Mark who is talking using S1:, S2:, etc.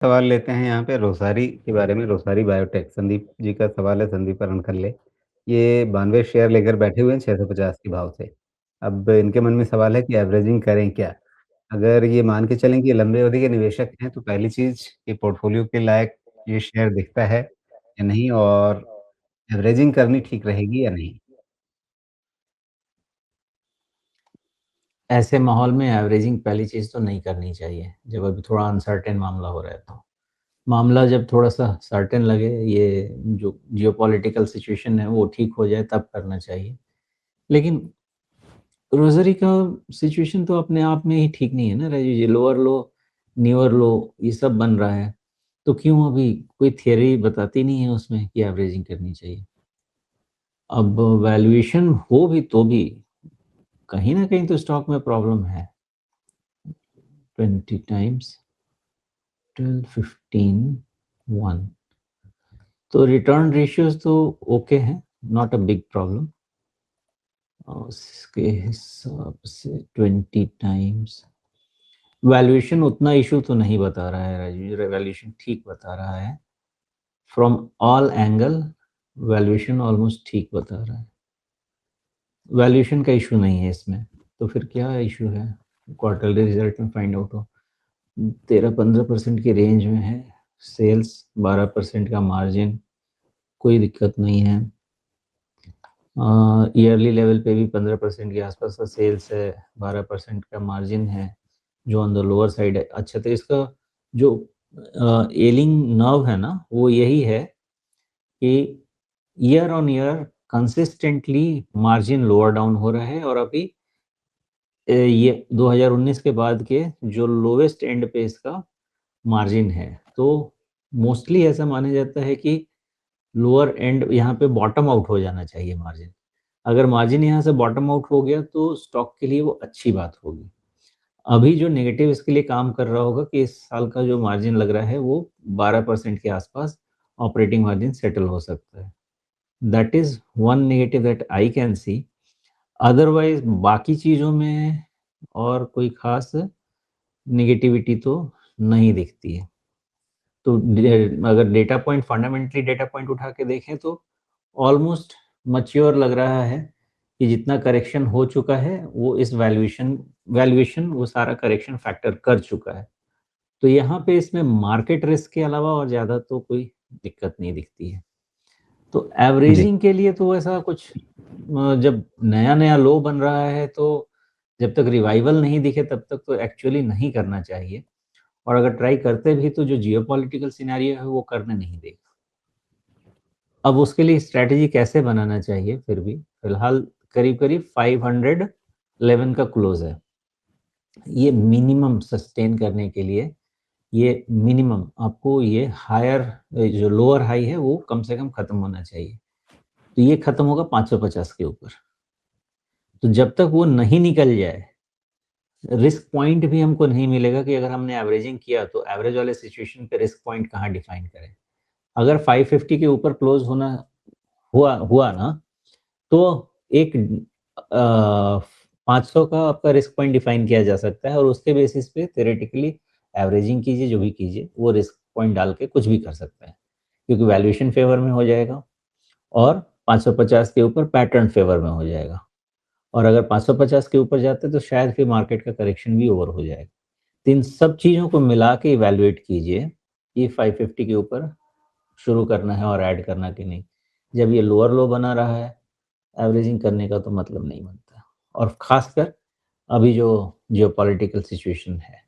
S1: सवाल लेते हैं यहाँ पे रोसारी के बारे में, रोसारी बायोटेक। संदीप जी का सवाल है, संदीप अरणखल्ले। ये 92 शेयर लेकर बैठे हुए हैं 650 के भाव से। अब इनके मन में सवाल है कि एवरेजिंग करें क्या? अगर ये मान के चलें कि ये लंबे अवधि के निवेशक हैं, तो पहली चीज़ ये पोर्टफोलियो के लायक ये शेयर दिखता है या नहीं, और एवरेजिंग करनी ठीक रहेगी या नहीं?
S2: ऐसे माहौल में एवरेजिंग पहली चीज़ तो नहीं करनी चाहिए, जब अभी थोड़ा अनसर्टेन मामला हो रहा है तो। मामला जब थोड़ा-सा सर्टेन लगे, ये जो जियोपॉलिटिकल सिचुएशन है वो ठीक हो जाए तब करना चाहिए। लेकिन रोज़री का सिचुएशन तो अपने आप में ही ठीक नहीं है ना राजीव जी, लोअर लो, नियर लो ये सब बन रहा है। तो क्यों अभी कोई थियरी बताती नहीं है उसमें कि एवरेजिंग करनी चाहिए। अब वैल्यूएशन हो भी तो भी कहीं न कहीं तो स्टॉक में प्रॉब्लम है। 20 टाइम्स 12, 15, 1 तो रिटर्न रेशियोज़ तो ओके हैं, नॉट अ बिग प्रॉब्लम। उसके हिसाब से 20 टाइम्स वैल्यूएशन उतना इश्यू तो नहीं बता रहा है राजीव जी, वैल्यूएशन ठीक बता रहा है। From all angle valuation almost ठीक बता रहा है। वैल्यूएशन का इश्यू नहीं है इसमें, तो फिर क्या इश्यू है? क्वार्टरली रिजल्ट में फाइंड आउट हो। 13-15% की रेंज में है, सेल्स 12% का मार्जिन, कोई दिक्कत नहीं है। ईयरली लेवल पे भी 15% के आसपास का सेल्स है, 12% का मार्जिन है, जो ऑन द लोअर साइड है। अच्छा, तो इसका जो एलिंग नर्व है ना, वो यही है कि year on year consistently margin lower down हो रहा है, और अभी ये 2019 के बाद के जो लोवेस्ट एंड पे इसका मार्जिन है। तो मोस्टली ऐसा माना जाता है कि लोअर एंड यहाँ पे बॉटम आउट हो जाना चाहिए मार्जिन। अगर मार्जिन यहाँ से बॉटम आउट हो गया तो स्टॉक के लिए वो अच्छी बात होगी। अभी जो नेगेटिव इसके लिए काम कर रहा होगा कि इस साल का जो मार्जिन लग रहा है वो 12% के आसपास ऑपरेटिंग मार्जिन सेटल हो सकता है। That is one negative that I can see. Otherwise बाकी चीज़ों में और कोई खास नेगेटिविटी तो नहीं दिखती है। तो अगर data point, fundamentally data point उठा के देखें तो ऑलमोस्ट मैच्योर लग रहा है कि जितना करेक्शन हो चुका है वो इस वैल्यूएशन वो सारा करेक्शन फैक्टर कर चुका है। तो यहाँ पे इसमें मार्केट रिस्क के अलावा और ज़्यादा तो कोई दिक्कत नहीं दिखती है। तो
S1: जी।
S2: एवरेजिंग के लिए तो ऐसा कुछ जब नया-नया लो बन रहा है तो जब तक रिवाइवल नहीं दिखे तब तक तो एक्चुअली नहीं करना चाहिए, और अगर ट्राई करते भी तो जो जियोपॉलिटिकल सिनेरियो है वो करने नहीं देगा। अब उसके लिए स्ट्रैटेजी कैसे बनाना चाहिए, फिर भी फिलहाल करीब-करीब 511 का क्लोज़ है। ये मिनिमम सस्टेन करने के लिए, ये मिनिमम आपको ये हायर जो लोअर हाई है वो कम से कम खत्म होना चाहिए। तो ये खत्म होगा 550 के ऊपर। तो जब तक वो नहीं निकल जाए, रिस्क पॉइंट भी हमको नहीं मिलेगा कि अगर हमने एवरेजिंग किया तो एवरेज वाले सिचुएशन पे रिस्क पॉइंट कहाँ डिफाइन करें। अगर 550 के ऊपर क्लोज होना हुआ हुआ ना, तो एक 500 का आपका रिस्क पॉइंट डिफाइन किया जा सकता है, और उसके बेसिस पे थ्योरेटिकली एवरेजिंग कीजिए, जो भी कीजिए वो रिस्क पॉइंट डाल के कुछ भी कर सकते हैं, क्योंकि वैल्यूएशन फेवर में हो जाएगा और 550 के ऊपर पैटर्न फेवर में हो जाएगा। और अगर 550 के ऊपर जाते हैं तो शायद फिर मार्केट का करेक्शन भी ओवर हो जाएगा। तो इन सब चीज़ों को मिला के इवैल्यूएट कीजिए कि 550 के ऊपर शुरू करना है और ऐड करना कि नहीं। जब ये लोअर लो बना रहा है, एवरेजिंग करने का तो मतलब नहीं बनता, और ख़ासकर अभी जो जियोपॉलिटिकल सिचुएशन है।